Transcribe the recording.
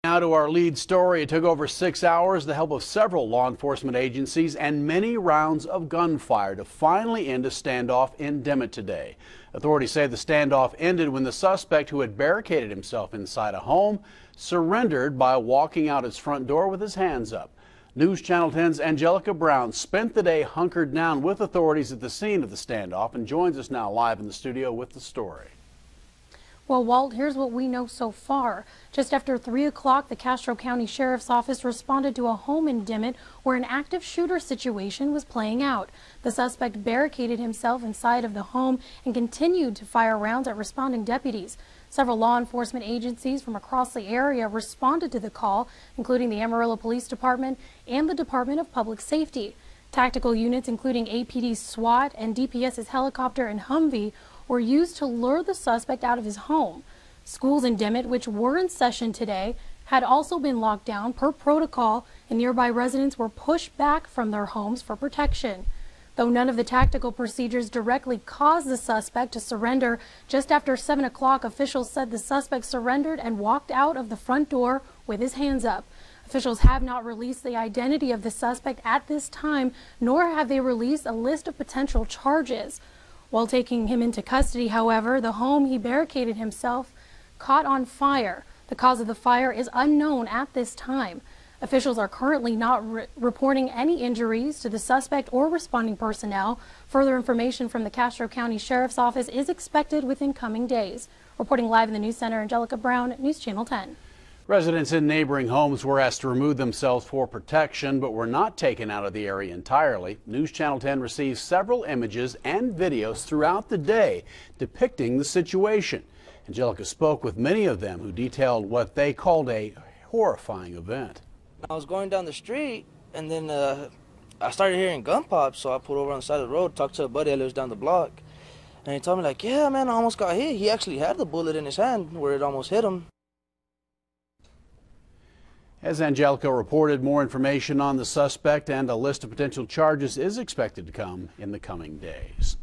Now to our lead story. It took over 6 hours, the help of several law enforcement agencies, and many rounds of gunfire to finally end a standoff in Dimmitt today. Authorities say the standoff ended when the suspect, who had barricaded himself inside a home, surrendered by walking out his front door with his hands up. News Channel 10's Angelica spent the day hunkered down with authorities at the scene of the standoff and joins us now live in the studio with the story. Well, Walt, here's what we know so far. Just after 3 o'clock, the Castro County Sheriff's Office responded to a home in Dimmitt where an active shooter situation was playing out. The suspect barricaded himself inside of the home and continued to fire rounds at responding deputies. Several law enforcement agencies from across the area responded to the call, including the Amarillo Police Department and the Department of Public Safety. Tactical units, including APD's SWAT and DPS's helicopter and Humvee, were used to lure the suspect out of his home. Schools in Dimmitt, which were in session today, had also been locked down per protocol, and nearby residents were pushed back from their homes for protection. Though none of the tactical procedures directly caused the suspect to surrender, just after 7 o'clock, officials said the suspect surrendered and walked out of the front door with his hands up. Officials have not released the identity of the suspect at this time, nor have they released a list of potential charges. While taking him into custody, however, the home he barricaded himself caught on fire. The cause of the fire is unknown at this time. Officials are currently not reporting any injuries to the suspect or responding personnel. Further information from the Castro County Sheriff's Office is expected within coming days. Reporting live in the News Center, Angelica Brown, News Channel 10. Residents in neighboring homes were asked to remove themselves for protection, but were not taken out of the area entirely. News Channel 10 received several images and videos throughout the day depicting the situation. Angelica spoke with many of them, who detailed what they called a horrifying event. I was going down the street, and then I started hearing gun pops, so I pulled over on the side of the road, talked to a buddy that lives down the block, and he told me, like, yeah, man, I almost got hit. He actually had the bullet in his hand where it almost hit him. As Angelica reported, more information on the suspect and a list of potential charges is expected to come in the coming days.